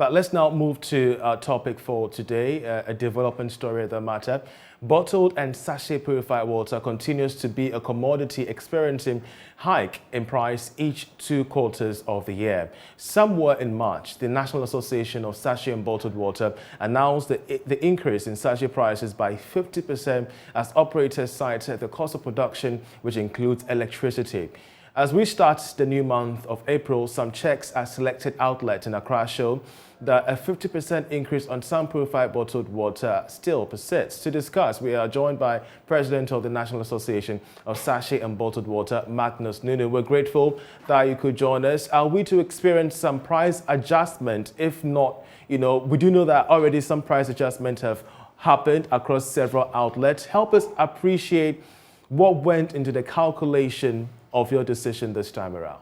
But let's now move to our topic for today, a development story of the matter. Bottled and sachet purified water continues to be a commodity experiencing hike in price each 2 quarters of the year. Somewhere in March, the National Association of Sachet and Bottled Water announced the increase in sachet prices by 50% as operators cited the cost of production, which includes electricity. As we start the new month of April, some checks at selected outlets in Accra show that a 50% increase on some purified bottled water still persists. To discuss, we are joined by President of the National Association of Sachet and Bottled Water, MAGNUS NUNOO. We're grateful that you could join us. Are we to experience some price adjustment? If not, we do know that already some price adjustments have happened across several outlets. Help us appreciate what went into the calculation of your decision this time around.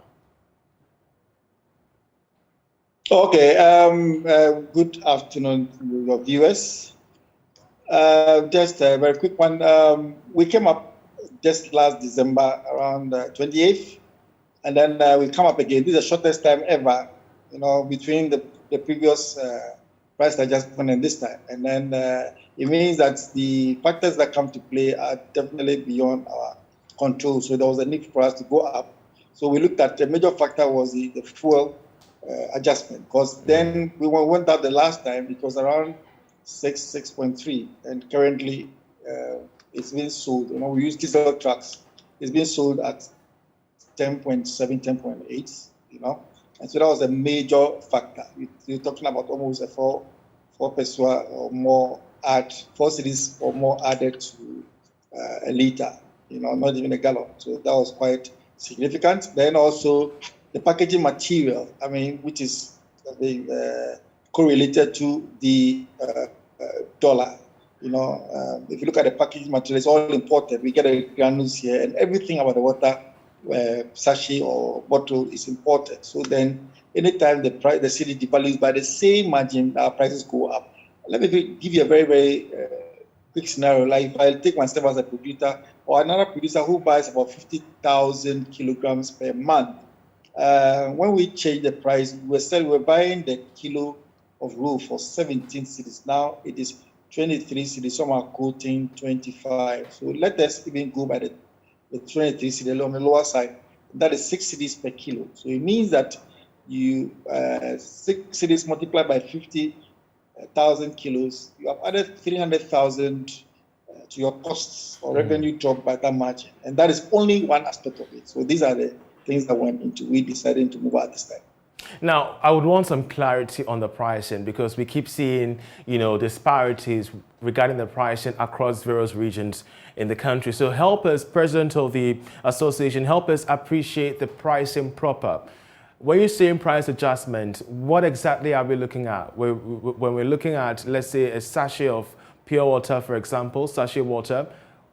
Okay, good afternoon to your viewers. Just a very quick one. We came up just last December around 28th, and then we come up again. This is the shortest time ever, between the previous price adjustment and this time. And then it means that the factors that come to play are definitely beyond our control. So there was a need for us to go up. So we looked at the major factor was the fuel adjustment, because then we went up the last time, it was around 6.3, and currently it's being sold. We use diesel trucks. It's being sold at 10.7, 10.8. And so that was a major factor. You're talking about almost a 4 pesewa or more 4 cedis or more added to a liter. Not even a gallon. So that was quite significant. Then also the packaging material, which is correlated to the dollar. If you look at the packaging material, it's all imported. We get a granules here, and everything about the water, sachet or bottle, is imported. So then, anytime the cedi devalues by the same margin, our prices go up. Let me give you a very, very quick scenario. Like if I take myself as a producer or another producer who buys about 50,000 kilograms per month, when we change the price, we're buying the kilo of roux for 17 cedis. Now it is 23 cedis. Some are quoting 25. So let us even go by the 23 cedis on the lower side. That is 6 cedis per kilo. So it means that you 6 cedis multiplied by 50,000 kilos, you have added 300,000 to your costs or revenue drop by that margin. And that is only one aspect of it. So these are the things that went into we deciding to move out this time. Now, I would want some clarity on the pricing, because we keep seeing, disparities regarding the pricing across various regions in the country. So help us, President of the Association, help us appreciate the pricing proper. When you're saying price adjustment, what exactly are we looking at? When we're looking at, let's say, a sachet of pure water, for example, sachet water,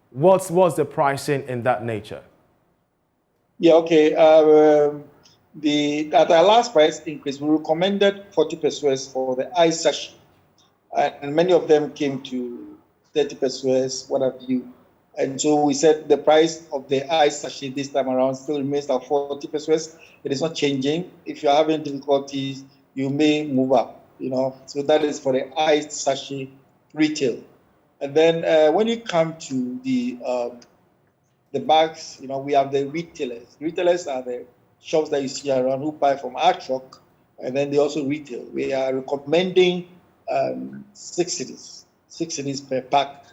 what's the pricing in that nature? Yeah, okay. At our last price increase, we recommended 40 pesewas for the ice sachet, and many of them came to 30 pesewas, what have you. And so we said the price of the ice sachet this time around still remains at 40 pesewas. It is not changing. If you're having difficulties, you may move up. So that is for the ice sachet retail. And then when you come to the bags, we have the retailers. Retailers are the shops that you see around who buy from our truck, and then they also retail. We are recommending 6 cedis per pack.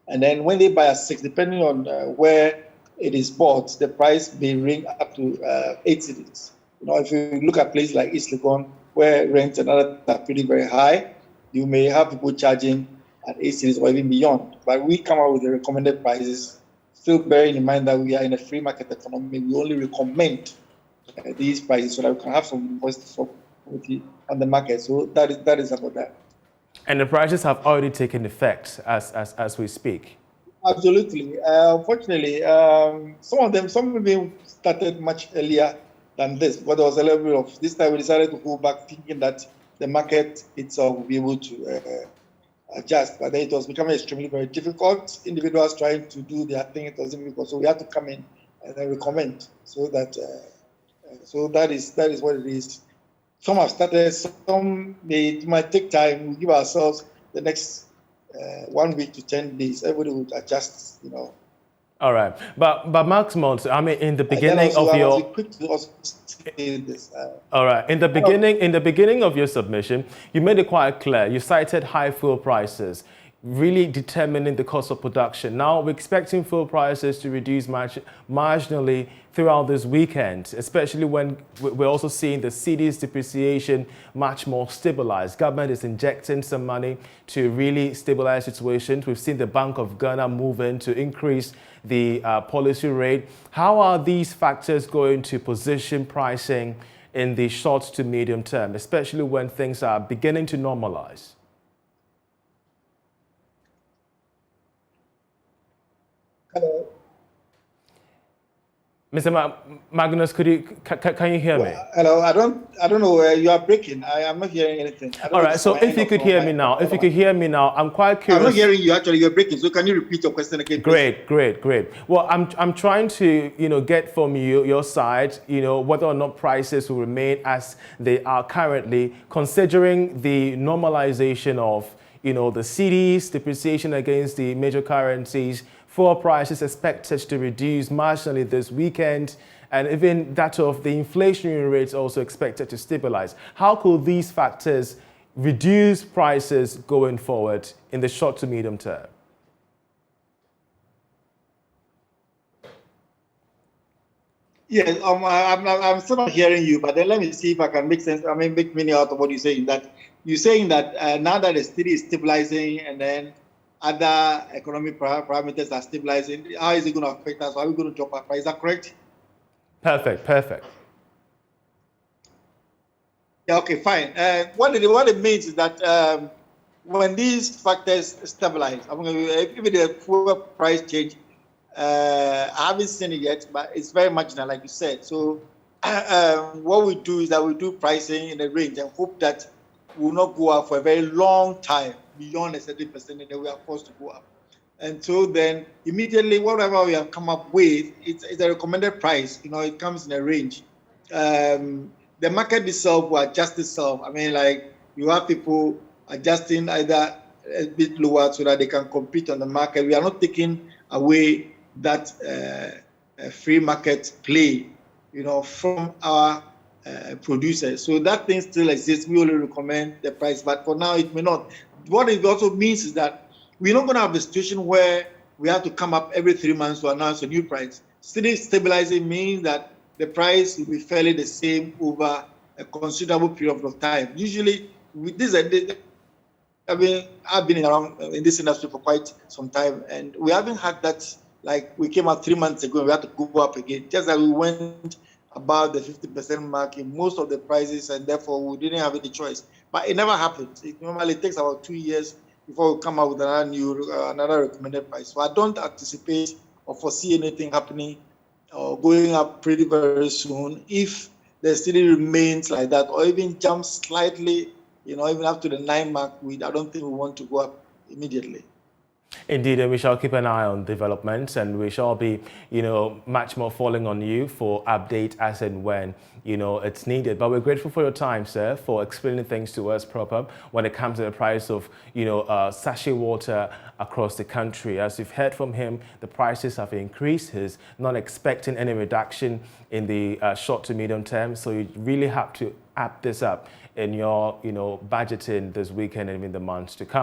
And then when they buy a 6, depending on where it is bought, the price may ring up to 8 cedis. If you look at places like East Legon, where rents and others are pretty very high, you may have people charging at 8 cedis or even beyond. But we come out with the recommended prices, still bearing in mind that we are in a free market economy. We only recommend these prices so that we can have some voice on the market. So that is about that. And the prices have already taken effect as we speak. Absolutely. Unfortunately, some of them started much earlier than this, but there was a level of this time we decided to go back thinking that the market itself will be able to adjust. But then it was becoming extremely very difficult. Individuals trying to do their thing, it was difficult. So we had to come in and then recommend so that is what it is. Some have started, some it might take time. We give ourselves the next 1 week to 10 days. Everybody would adjust, you know. All right, but Maximum, I mean, in the beginning also, of I your must be quick to also say this. All right. In the beginning of your submission, you made it quite clear. You cited high fuel prices, really determining the cost of production. Now we're expecting fuel prices to reduce marginally throughout this weekend, especially when we're also seeing the cedi's depreciation much more stabilized. Government is injecting some money to really stabilize situations. We've seen the Bank of Ghana move in to increase the policy rate. How are these factors going to position pricing in the short to medium term, especially when things are beginning to normalize? Hello. Mr. Magnus, can you hear me? Hello, I don't know where you are breaking. I am not hearing anything. All right, so if you could hear me now, I'm quite curious. I'm not hearing you actually. You're breaking. So can you repeat your question again? Please? Great. Well, I'm trying to get from your side whether or not prices will remain as they are currently, considering the normalization of the cedi's depreciation against the major currencies. Fuel prices expected to reduce marginally this weekend, and even that of the inflationary rates also expected to stabilize. How could these factors reduce prices going forward in the short to medium term? Yes, I'm still not hearing you, but then let me see if I can make sense. Make meaning out of what you're saying. That you're saying that now that the cedi is stabilizing and then other economic parameters are stabilizing, how is it going to affect us? Are we going to drop our price? Is that correct? Perfect. Yeah, okay, fine. What it means is that when these factors stabilize, if the fuel price change, I haven't seen it yet, but it's very marginal, like you said. So what we do is that we do pricing in a range and hope that we will not go up for a very long time, beyond a certain percentage, and then we are forced to go up. And so then immediately, whatever we have come up with, it's a recommended price. It comes in a range. The market itself will adjust itself. You have people adjusting either a bit lower so that they can compete on the market. We are not taking away that free market play, from our producers. So that thing still exists. We only recommend the price, but for now it may not. What it also means is that we're not going to have a situation where we have to come up every 3 months to announce a new price. Cedi stabilizing means that the price will be fairly the same over a considerable period of time. Usually, I've been around in this industry for quite some time, and we haven't had that. Like we came out 3 months ago, and we had to go up again. Just that we went about the 50% mark in most of the prices, and therefore we didn't have any choice. But it never happens. It normally takes about 2 years before we come out with another recommended price. So I don't anticipate or foresee anything happening or going up pretty very soon if the cedi remains like that, or even jumps slightly, even up to the 9 mark. I don't think we want to go up immediately. Indeed, and we shall keep an eye on developments, and we shall be, much more falling on you for update as and when, it's needed. But we're grateful for your time, sir, for explaining things to us proper when it comes to the price of, sachet water across the country. As you've heard from him, the prices have increased. He's not expecting any reduction in the short to medium term. So you really have to add this up in your, budgeting this weekend and in the months to come.